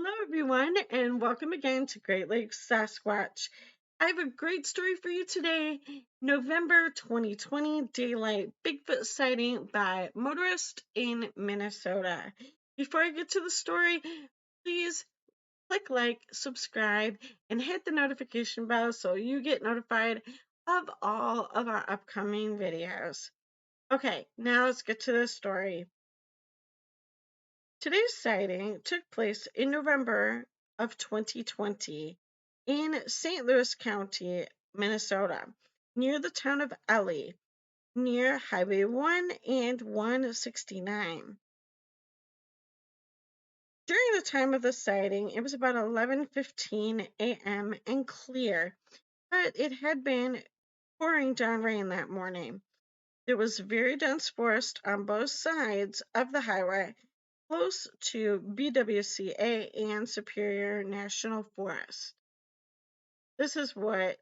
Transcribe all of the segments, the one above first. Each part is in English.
Hello, everyone, and welcome again to Great Lakes Sasquatch. I have a great story for you today. November 2020 Daylight Bigfoot Sighting by Motorist in Minnesota. Before I get to the story, please click like, subscribe, and hit the notification bell so you get notified of all of our upcoming videos. Okay, now let's get to the story. Today's sighting took place in November of 2020 in St. Louis County, Minnesota, near the town of Ellie, near Highway 1 and 169. During the time of the sighting, it was about 11:15 a.m. and clear, but it had been pouring down rain that morning. There was very dense forest on both sides of the highway, close to BWCA and Superior National Forest. This is what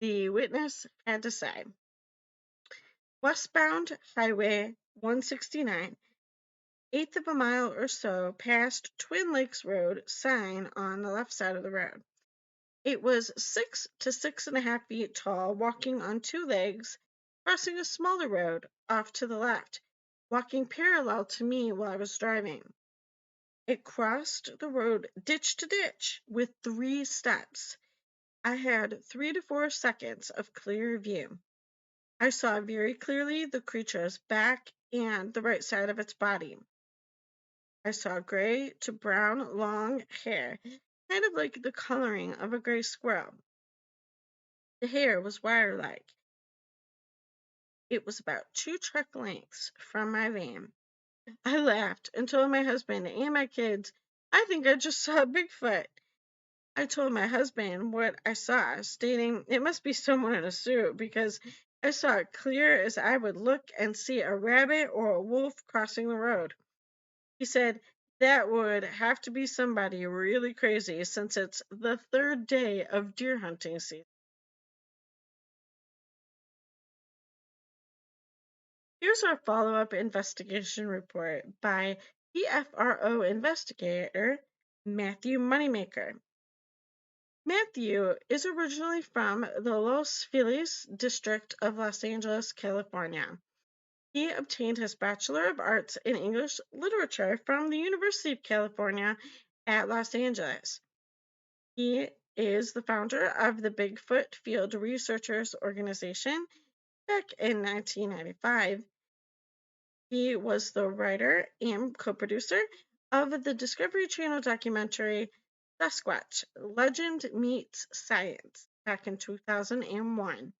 the witness had to say. Westbound Highway 169, eighth of a mile or so past Twin Lakes Road sign on the left side of the road. It was 6 to 6.5 feet tall, walking on two legs, crossing a smaller road off to the left, walking parallel to me while I was driving. It crossed the road ditch to ditch with 3 steps. I had 3 to 4 seconds of clear view. I saw very clearly the creature's back and the right side of its body. I saw gray to brown long hair, kind of like the coloring of a gray squirrel. The hair was wire-like. It was about 2 truck lengths from my van. I laughed and told my husband and my kids, I think I just saw Bigfoot. I told my husband what I saw, stating it must be someone in a suit because I saw it clear as I would look and see a rabbit or a wolf crossing the road. He said that would have to be somebody really crazy since it's the 3rd day of deer hunting season. Here's our follow-up investigation report by BFRO investigator Matthew Moneymaker. Matthew is originally from the Los Feliz district of Los Angeles, California. He obtained his Bachelor of Arts in English Literature from the University of California at Los Angeles. He is the founder of the Bigfoot Field Researchers Organization back in 1995. He was the writer and co-producer of the Discovery Channel documentary Sasquatch, Legend Meets Science back in 2001.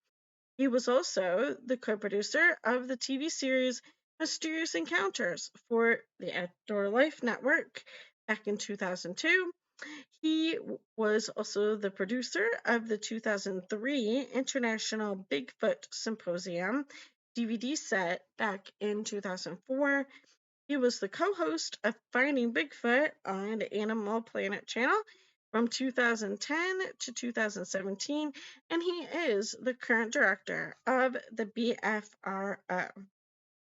He was also the co-producer of the TV series Mysterious Encounters for the Outdoor Life Network back in 2002. He was also the producer of the 2003 International Bigfoot Symposium DVD set back in 2004. He was the co-host of Finding Bigfoot on Animal Planet Channel from 2010 to 2017, and he is the current director of the BFRO.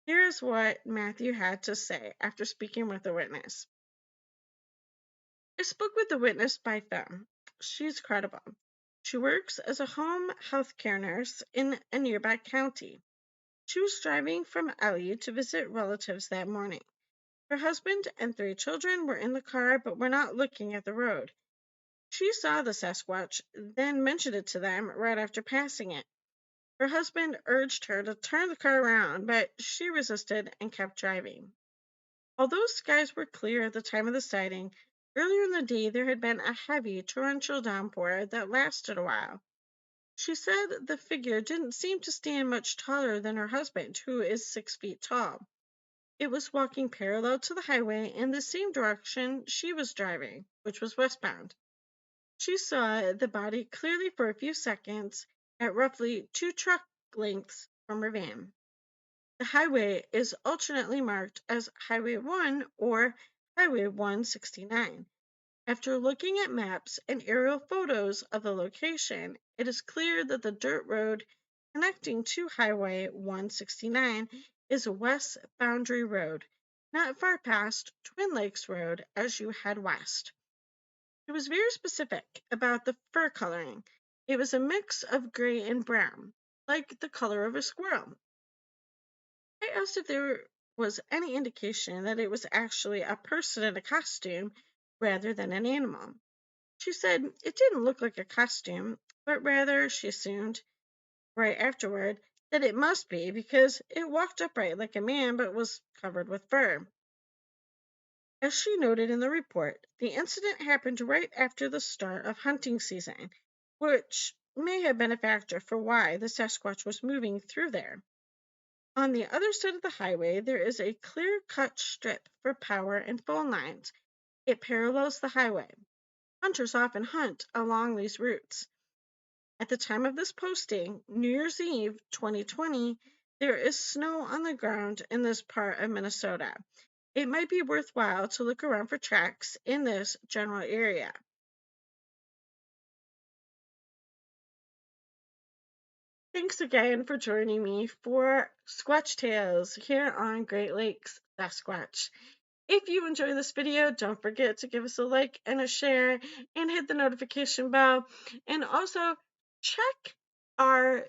Here's what Matthew had to say after speaking with the witness. I spoke with the witness by phone. She's credible. She works as a home health care nurse in a nearby county. She was driving from Ellie to visit relatives that morning. Her husband and 3 children were in the car but were not looking at the road. She saw the Sasquatch, then mentioned it to them right after passing it. Her husband urged her to turn the car around, but she resisted and kept driving. Although skies were clear at the time of the sighting, earlier in the day there had been a heavy torrential downpour that lasted a while. She said the figure didn't seem to stand much taller than her husband, who is 6 feet tall. It was walking parallel to the highway in the same direction she was driving, which was westbound. She saw the body clearly for a few seconds at roughly 2 truck lengths from her van. The highway is alternately marked as Highway 1 or Highway 169. After looking at maps and aerial photos of the location, it is clear that the dirt road connecting to Highway 169 is West Boundary Road, not far past Twin Lakes Road as you head west. It was very specific about the fur coloring. It was a mix of gray and brown, like the color of a squirrel. I asked if there was any indication that it was actually a person in a costume rather than an animal. She said it didn't look like a costume, but rather, she assumed, right afterward, that it must be because it walked upright like a man but was covered with fur. As she noted in the report, the incident happened right after the start of hunting season, which may have been a factor for why the Sasquatch was moving through there. On the other side of the highway, there is a clear-cut strip for power and phone lines. It parallels the highway. Hunters often hunt along these routes. At the time of this posting, New Year's Eve 2020, there is snow on the ground in this part of Minnesota. It might be worthwhile to look around for tracks in this general area. Thanks again for joining me for Squatch Tales here on Great Lakes Sasquatch. If you enjoy this video, don't forget to give us a like and a share and hit the notification bell. And also check our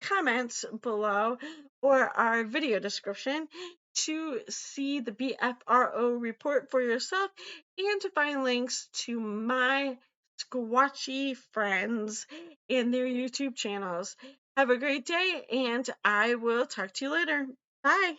comments below or our video description to see the BFRO report for yourself and to find links to my Squatchy friends and their YouTube channels. Have a great day, and I will talk to you later. Bye.